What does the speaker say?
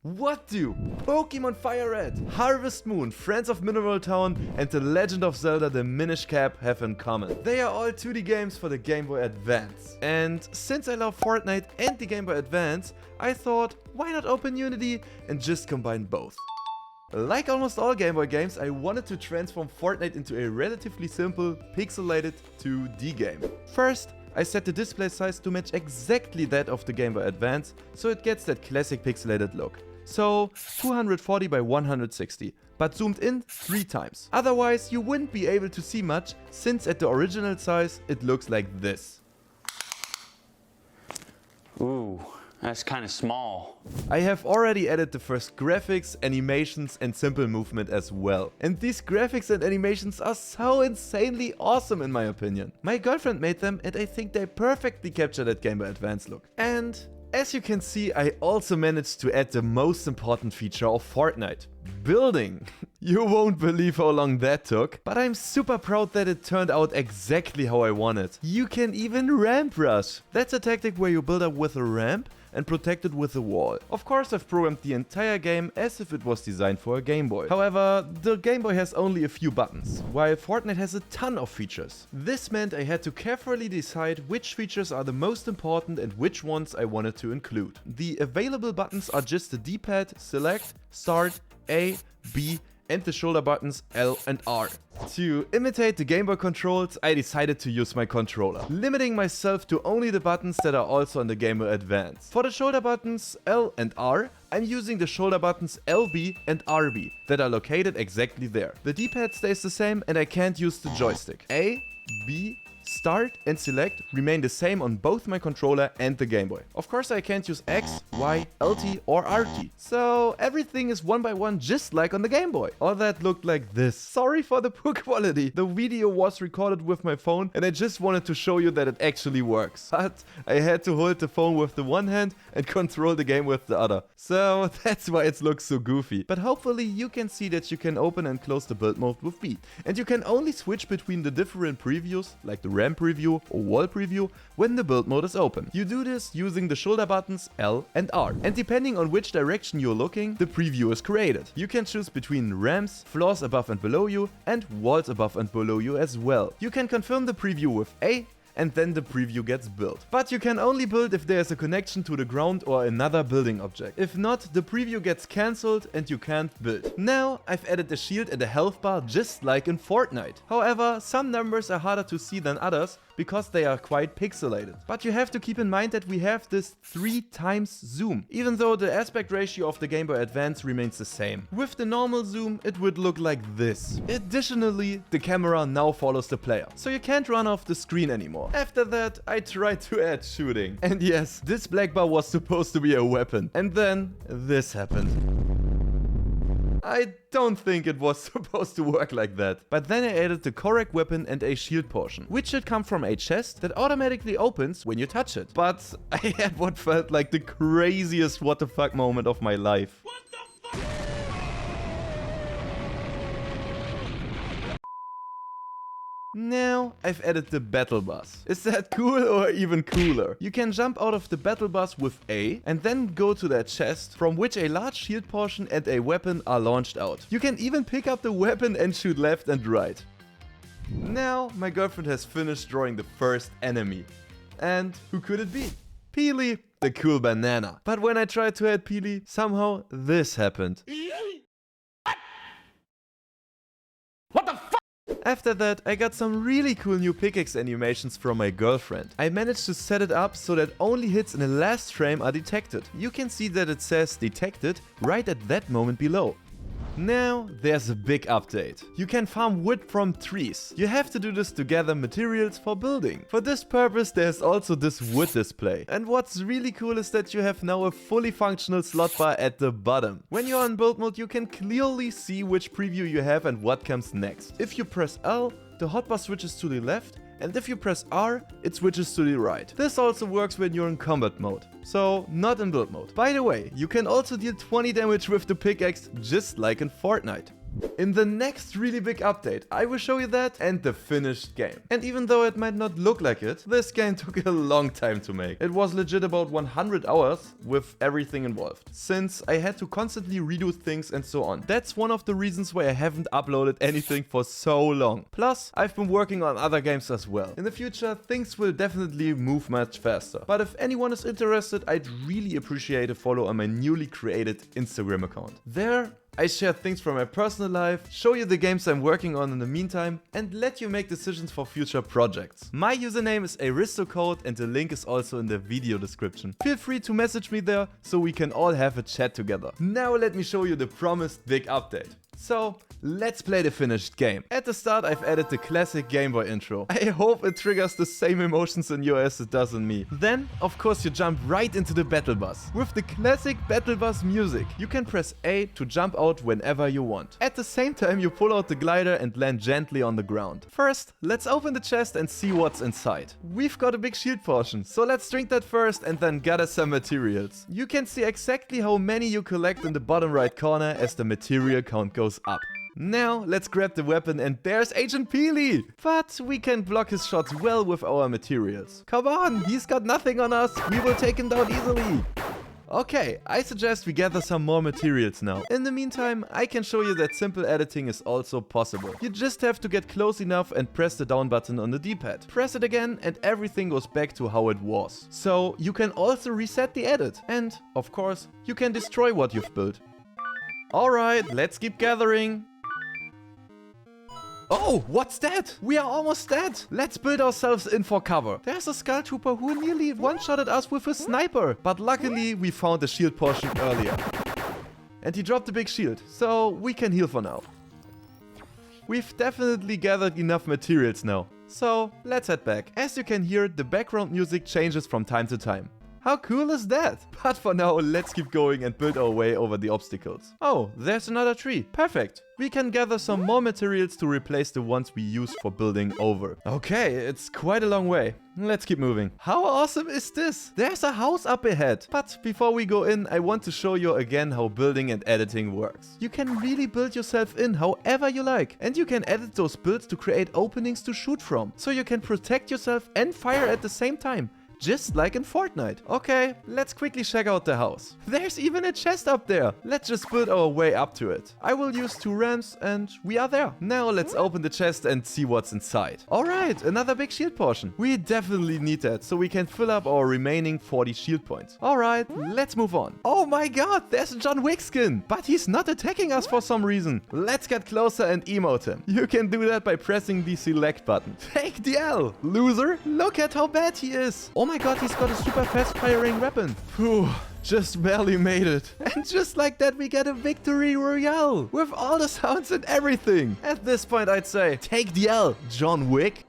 What do Pokemon Fire Red, Harvest Moon, Friends of Mineral Town and The Legend of Zelda The Minish Cap have in common? They are all 2D games for the Game Boy Advance. And since I love Fortnite and the Game Boy Advance, I thought, why not open Unity and just combine both? Like almost all Game Boy games, I wanted to transform Fortnite into a relatively simple, pixelated 2D game. First, I set the display size to match exactly that of the Game Boy Advance, so it gets that classic pixelated look. So 240 by 160, but zoomed in 3 times. Otherwise you wouldn't be able to see much, since at the original size it looks like this. Ooh, that's kind of small. I have already added the first graphics, animations and simple movement as well. And these graphics and animations are so insanely awesome in my opinion. My girlfriend made them and I think they perfectly capture that Game Boy Advance look. And as you can see, I also managed to add the most important feature of Fortnite. Building. You won't believe how long that took, but I'm super proud that it turned out exactly how I wanted. You can even ramp rush. That's a tactic where you build up with a ramp and protect it with a wall. Of course, I've programmed the entire game as if it was designed for a Game Boy. However, the Game Boy has only a few buttons, while Fortnite has a ton of features. This meant I had to carefully decide which features are the most important and which ones I wanted to include. The available buttons are just the D-pad, select, start, A, B, and the shoulder buttons L and R. To imitate the Game Boy controls, I decided to use my controller, limiting myself to only the buttons that are also on the Game Boy Advance. For the shoulder buttons L and R, I'm using the shoulder buttons LB and RB that are located exactly there. The D-pad stays the same and I can't use the joystick. A, B, start and select remain the same on both my controller and the Game Boy. Of course I can't use X, Y, LT or RT. So everything is one by one just like on the Game Boy. All that looked like this. Sorry for the poor quality. The video was recorded with my phone and I just wanted to show you that it actually works. But I had to hold the phone with the one hand and control the game with the other. So that's why it looks so goofy. But hopefully you can see that you can open and close the build mode with B. And you can only switch between the different previews, like the ramp preview or wall preview, when the build mode is open. You do this using the shoulder buttons L and R. And depending on which direction you're looking, the preview is created. You can choose between ramps, floors above and below you, and walls above and below you as well. You can confirm the preview with A, and then the preview gets built. But you can only build if there's a connection to the ground or another building object. If not, the preview gets cancelled and you can't build. Now, I've added a shield and a health bar just like in Fortnite. However, some numbers are harder to see than others because they are quite pixelated. But you have to keep in mind that we have this 3 times zoom, even though the aspect ratio of the Game Boy Advance remains the same. With the normal zoom, it would look like this. Additionally, the camera now follows the player, so you can't run off the screen anymore. After that, I tried to add shooting. And yes, this black bar was supposed to be a weapon. And then this happened. I don't think it was supposed to work like that. But then I added the correct weapon and a shield portion, which should come from a chest that automatically opens when you touch it. But I had what felt like the craziest what the fuck moment of my life. What the fuck? Now, I've added the battle bus. Is that cool or even cooler? You can jump out of the battle bus with A and then go to that chest from which a large shield portion and a weapon are launched out. You can even pick up the weapon and shoot left and right. Now, my girlfriend has finished drawing the first enemy. And who could it be? Peely, the cool banana. But when I tried to add Peely, somehow this happened. What the fuck? After that, I got some really cool new pickaxe animations from my girlfriend. I managed to set it up so that only hits in the last frame are detected. You can see that it says detected right at that moment below. Now, there's a big update. You can farm wood from trees. You have to do this to gather materials for building. For this purpose, there's also this wood display. And what's really cool is that you have now a fully functional slot bar at the bottom. When you're on build mode, you can clearly see which preview you have and what comes next. If you press L, the hotbar switches to the left, and if you press R, it switches to the right. This also works when you're in combat mode, so not in build mode. By the way, you can also deal 20 damage with the pickaxe just like in Fortnite. In the next really big update, I will show you that and the finished game. And even though it might not look like it, this game took a long time to make. It was legit about 100 hours with everything involved, since I had to constantly redo things and so on. That's one of the reasons why I haven't uploaded anything for so long. Plus, I've been working on other games as well. In the future, things will definitely move much faster. But if anyone is interested, I'd really appreciate a follow on my newly created Instagram account. There, I share things from my personal life, show you the games I'm working on in the meantime, and let you make decisions for future projects. My username is aristocode and the link is also in the video description. Feel free to message me there so we can all have a chat together. Now let me show you the promised big update. So, let's play the finished game. At the start, I've added the classic Game Boy intro. I hope it triggers the same emotions in you as it does in me. Then, of course, you jump right into the battle bus. With the classic battle bus music, you can press A to jump out whenever you want. At the same time, you pull out the glider and land gently on the ground. First, let's open the chest and see what's inside. We've got a big shield portion, so let's drink that first and then gather some materials. You can see exactly how many you collect in the bottom right corner as the material count goes up. Now, let's grab the weapon and there's Agent Peely! But we can block his shots well with our materials. Come on, he's got nothing on us, we will take him down easily! Okay, I suggest we gather some more materials now. In the meantime, I can show you that simple editing is also possible. You just have to get close enough and press the down button on the D-pad. Press it again and everything goes back to how it was. So, you can also reset the edit. And, of course, you can destroy what you've built. Alright, let's keep gathering. Oh, what's that? We are almost dead. Let's build ourselves in for cover. There's a Skull Trooper who nearly one-shotted us with a sniper. But luckily, we found the shield portion earlier. And he dropped the big shield, so we can heal for now. We've definitely gathered enough materials now. So, let's head back. As you can hear, the background music changes from time to time. How cool is that? But for now, let's keep going and build our way over the obstacles. Oh, there's another tree. Perfect. We can gather some more materials to replace the ones we used for building over. Okay, it's quite a long way. Let's keep moving. How awesome is this? There's a house up ahead. But before we go in, I want to show you again how building and editing works. You can really build yourself in however you like. And you can edit those builds to create openings to shoot from. So you can protect yourself and fire at the same time. Just like in Fortnite. Okay, let's quickly check out the house. There's even a chest up there. Let's just build our way up to it. I will use 2 ramps and we are there. Now let's open the chest and see what's inside. Alright, another big shield portion. We definitely need that so we can fill up our remaining 40 shield points. Alright, let's move on. Oh my god, there's a John Wick skin. But he's not attacking us for some reason. Let's get closer and emote him. You can do that by pressing the select button. Take the L, loser. Look at how bad he is. Oh my god, he's got a super fast firing weapon. Phew, just barely made it. And just like that, we get a victory royale with all the sounds and everything. At this point, I'd say, take the L, John Wick.